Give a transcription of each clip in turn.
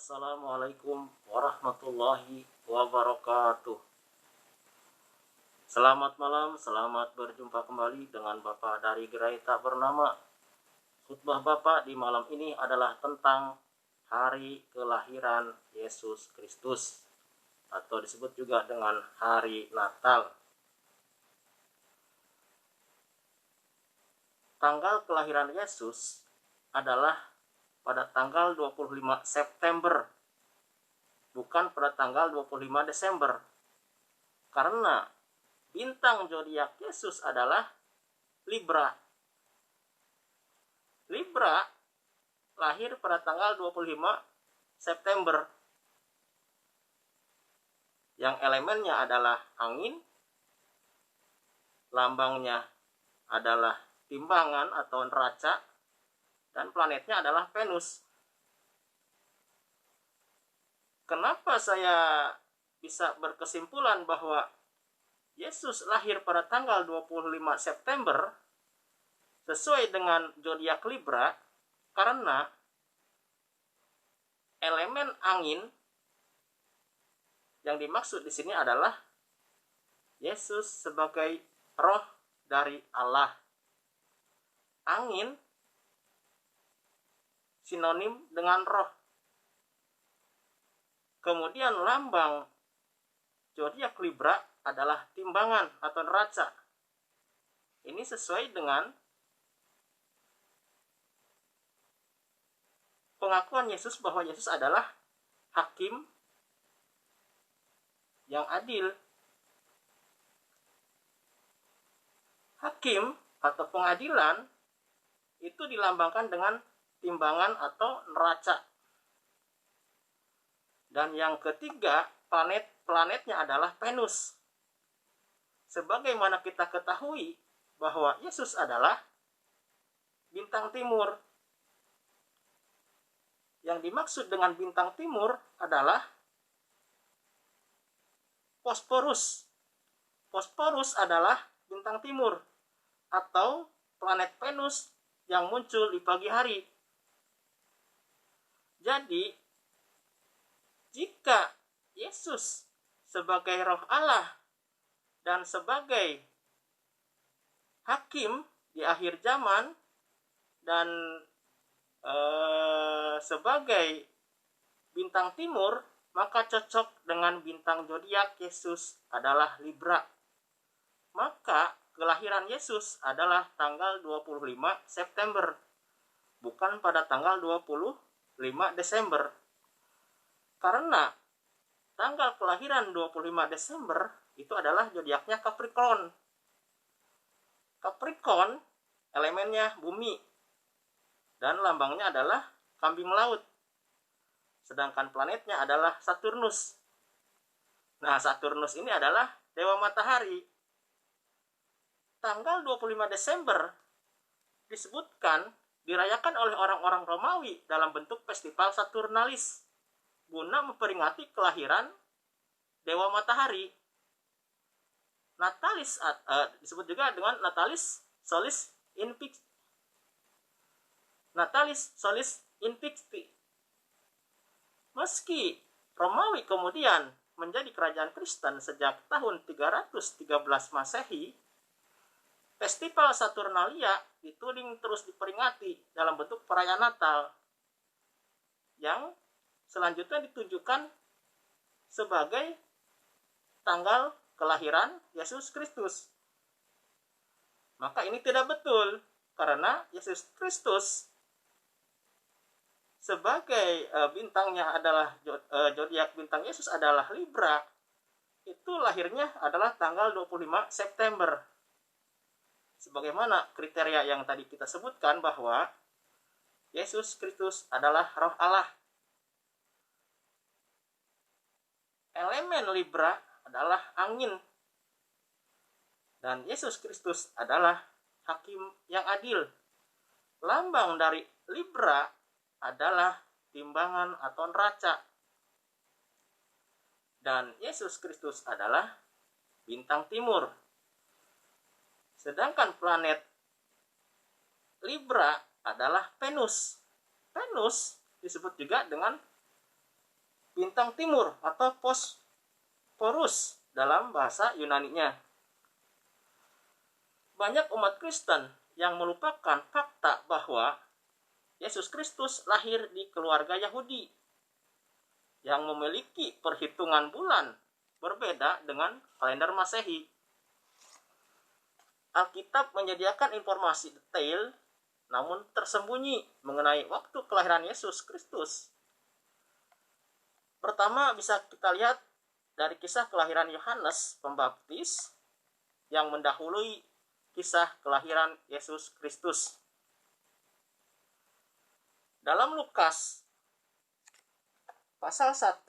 Assalamualaikum warahmatullahi wabarakatuh. Selamat malam, selamat berjumpa kembali dengan Bapak dari Gerai Tak Bernama. Khutbah Bapak di malam ini adalah tentang hari kelahiran Yesus Kristus, atau disebut juga dengan hari Natal. Tanggal kelahiran Yesus adalah pada tanggal 25 September, bukan pada tanggal 25 Desember. Karena bintang zodiak Yesus adalah Libra. Libra lahir pada tanggal 25 September. Yang elemennya adalah angin, lambangnya adalah timbangan atau neraca, dan planetnya adalah Venus. Kenapa saya bisa berkesimpulan bahwa Yesus lahir pada tanggal 25 September sesuai dengan zodiak Libra? Karena elemen angin yang dimaksud di sini adalah Yesus sebagai roh dari Allah. Angin sinonim dengan roh. Kemudian lambang zodiak Libra adalah timbangan atau neraca. Ini sesuai dengan pengakuan Yesus bahwa Yesus adalah hakim yang adil. Hakim atau pengadilan itu dilambangkan dengan timbangan atau neraca. Dan yang ketiga, planetnya adalah Venus. Sebagaimana kita ketahui bahwa Yesus adalah bintang timur. Yang dimaksud dengan bintang timur adalah Bosporus. Bosporus adalah bintang timur atau planet Venus yang muncul di pagi hari. Jadi, jika Yesus sebagai roh Allah dan sebagai hakim di akhir zaman dan sebagai bintang timur, maka cocok dengan bintang zodiak Yesus adalah Libra. Maka kelahiran Yesus adalah tanggal 25 September, bukan pada tanggal 25 Desember. Karena tanggal kelahiran 25 Desember itu adalah zodiaknya Capricorn. Capricorn elemennya bumi dan lambangnya adalah kambing laut. Sedangkan planetnya adalah Saturnus. Nah, Saturnus ini adalah dewa matahari. Tanggal 25 Desember disebutkan dirayakan oleh orang-orang Romawi dalam bentuk festival Saturnalis guna memperingati kelahiran dewa matahari. Natalis disebut juga dengan Natalis Solis Invicti. Natalis Solis Invicti. Meski Romawi kemudian menjadi kerajaan Kristen sejak tahun 313 Masehi, Festival Saturnalia dituding terus diperingati dalam bentuk perayaan Natal yang selanjutnya ditunjukkan sebagai tanggal kelahiran Yesus Kristus. Maka ini tidak betul, karena Yesus Kristus sebagai bintangnya adalah zodiak bintang Yesus adalah Libra, itu lahirnya adalah tanggal 25 September. Sebagaimana kriteria yang tadi kita sebutkan bahwa Yesus Kristus adalah roh Allah. Elemen Libra adalah angin. Dan Yesus Kristus adalah hakim yang adil. Lambang dari Libra adalah timbangan atau neraca. Dan Yesus Kristus adalah bintang timur. Sedangkan planet Libra adalah Venus. Venus disebut juga dengan bintang timur atau Bosporus dalam bahasa Yunaninya. Banyak umat Kristen yang melupakan fakta bahwa Yesus Kristus lahir di keluarga Yahudi yang memiliki perhitungan bulan berbeda dengan kalender Masehi. Alkitab menyediakan informasi detail namun tersembunyi mengenai waktu kelahiran Yesus Kristus. Pertama bisa kita lihat dari kisah kelahiran Yohanes Pembaptis yang mendahului kisah kelahiran Yesus Kristus. Dalam Lukas pasal 1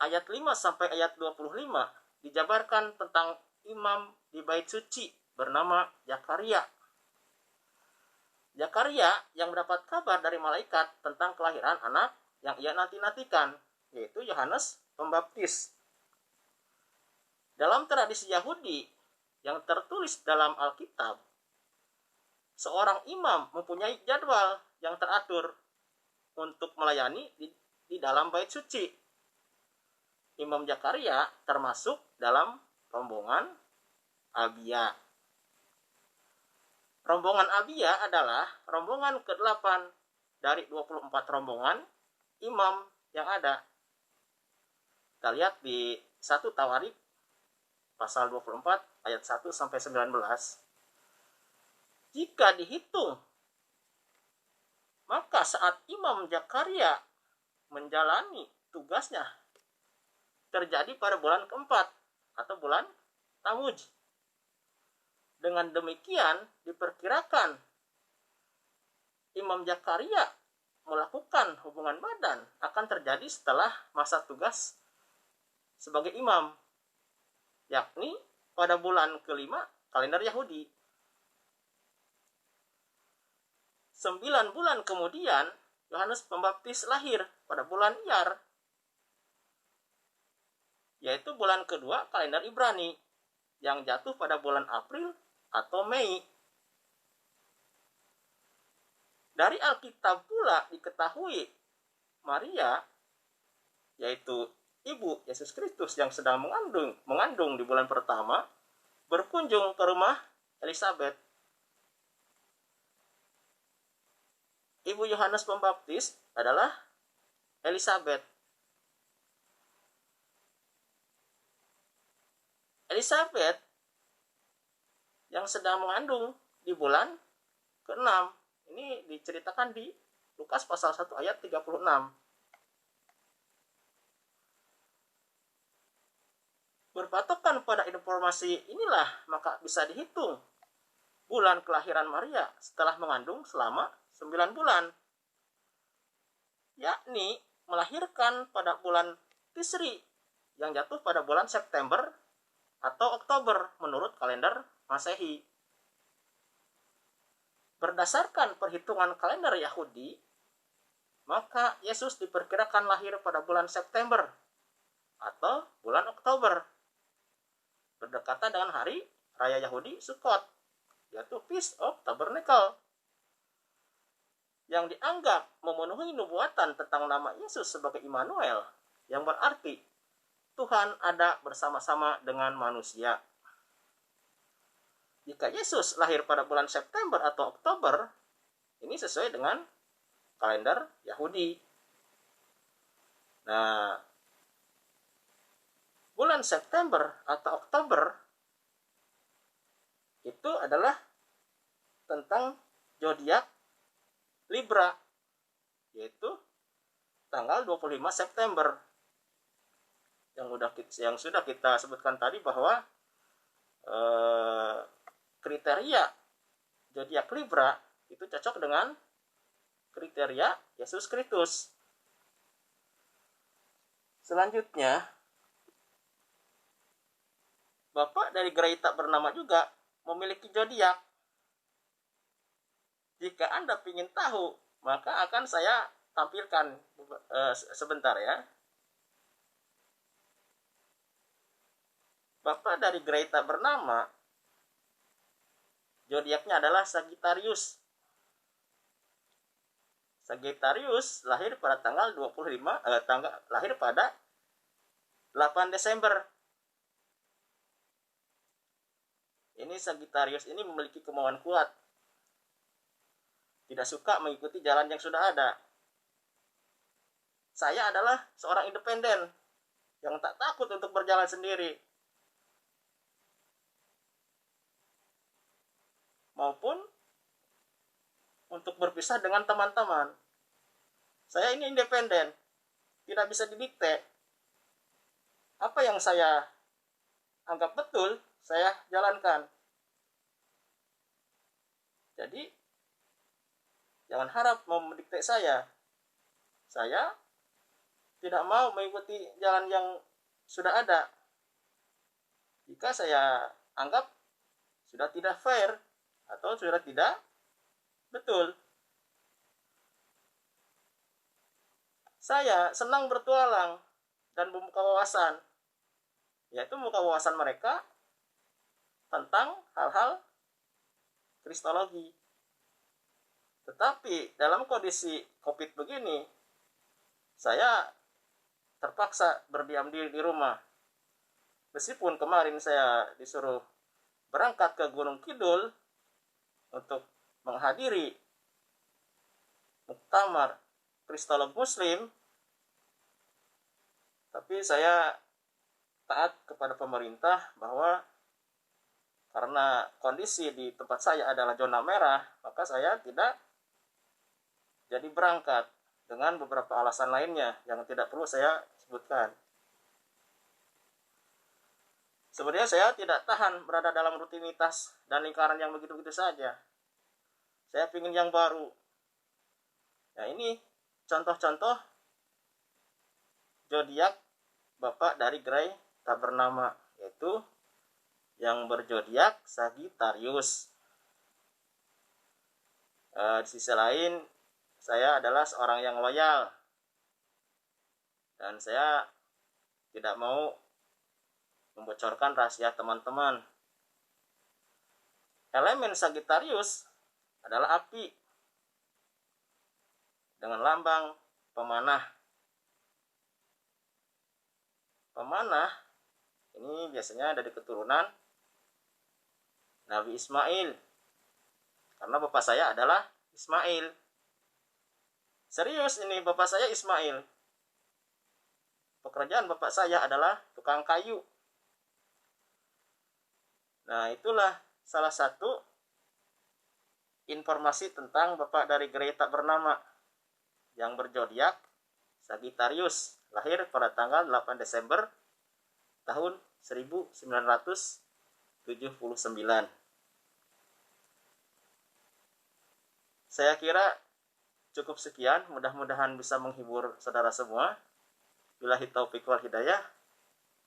ayat 5 sampai ayat 25 dijabarkan tentang imam di bait suci bernama Zakaria. Zakaria yang mendapat kabar dari malaikat tentang kelahiran anak yang ia nanti-nantikan, yaitu Yohanes Pembaptis. Dalam tradisi Yahudi yang tertulis dalam Alkitab, seorang imam mempunyai jadwal yang teratur untuk melayani di dalam bait suci. Imam Zakaria termasuk dalam rombongan Abia. Rombongan Abia adalah rombongan ke-8 dari 24 rombongan imam yang ada. Kita lihat di 1 Tawarikh pasal 24 ayat 1 sampai 19. Jika dihitung, maka saat Imam Zakaria menjalani tugasnya terjadi pada bulan keempat atau bulan Tammuz. Dengan demikian diperkirakan Imam Zakaria melakukan hubungan badan akan terjadi setelah masa tugas sebagai imam, yakni pada bulan kelima kalender Yahudi. 9 bulan kemudian Yohanes Pembaptis lahir pada bulan Iyar, yaitu bulan kedua kalender Ibrani yang jatuh pada bulan April atau Mei. Dari Alkitab pula diketahui Maria, yaitu ibu Yesus Kristus yang sedang mengandung di bulan pertama, berkunjung ke rumah Elisabet. Ibu Yohanes Pembaptis adalah Elisabet. Elisabet yang sedang mengandung di bulan ke-6. Ini diceritakan di Lukas pasal 1 ayat 36. Berpatokan pada informasi inilah maka bisa dihitung bulan kelahiran Maria setelah mengandung selama 9 bulan, yakni melahirkan pada bulan Tisri yang jatuh pada bulan September atau Oktober menurut kalender Masehi. Berdasarkan perhitungan kalender Yahudi, maka Yesus diperkirakan lahir pada bulan September atau bulan Oktober, berdekatan dengan hari raya Yahudi Sukkot, yaitu Feast of Tabernacle, yang dianggap memenuhi nubuatan tentang nama Yesus sebagai Immanuel, yang berarti Tuhan ada bersama-sama dengan manusia. Jika Yesus lahir pada bulan September atau Oktober, ini sesuai dengan kalender Yahudi. Nah, bulan September atau Oktober itu adalah tentang zodiak Libra, yaitu tanggal 25 September. Yang sudah kita sebutkan tadi bahwa kriteria zodiak Libra itu cocok dengan kriteria Yesus Kristus. Selanjutnya, Bapak dari gereja tak bernama juga memiliki zodiak. Jika Anda ingin tahu, maka akan saya tampilkan sebentar ya. Bapak dari gereja tak bernama, zodiaknya adalah Sagittarius. Sagittarius lahir pada tanggal 25 lahir pada 8 Desember. Ini Sagittarius ini memiliki kemauan kuat. Tidak suka mengikuti jalan yang sudah ada. Saya adalah seorang independen yang tak takut untuk berjalan sendiri. Maupun untuk berpisah dengan teman-teman. Saya ini independen, tidak bisa didikte. Apa yang saya anggap betul, saya jalankan. Jadi, jangan harap mau mendikte saya. Saya tidak mau mengikuti jalan yang sudah ada. Jika saya anggap sudah tidak fair atau sudah tidak betul. Saya senang bertualang dan membuka wawasan, yaitu membuka wawasan mereka tentang hal-hal kristologi. Tetapi dalam kondisi COVID begini, saya terpaksa berdiam diri di rumah. Meskipun kemarin saya disuruh berangkat ke Gunung Kidul untuk menghadiri muktamar Kristolog Muslim, tapi saya taat kepada pemerintah bahwa karena kondisi di tempat saya adalah zona merah, maka saya tidak jadi berangkat dengan beberapa alasan lainnya yang tidak perlu saya sebutkan. Sebenarnya saya tidak tahan berada dalam rutinitas dan lingkaran yang begitu-begitu saja. Saya ingin yang baru. Nah, ini contoh-contoh zodiak Bapak dari gerai tak bernama, yaitu yang berzodiak Sagittarius. Di sisi lain, saya adalah seorang yang loyal dan saya tidak mau membocorkan rahasia teman-teman. Elemen Sagittarius adalah api dengan lambang pemanah. Pemanah ini biasanya dari keturunan Nabi Ismail, karena bapak saya adalah Ismail. Serius ini, bapak saya Ismail. Pekerjaan bapak saya adalah tukang kayu. Nah, itulah salah satu informasi tentang bapak dari gerai tak bernama yang berzodiak Sagittarius, lahir pada tanggal 8 Desember tahun 1979. Saya kira cukup sekian, mudah-mudahan bisa menghibur saudara semua. Billahi taufiq wal hidayah.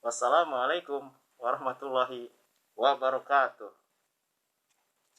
Wassalamualaikum warahmatullahi wabarakatuh.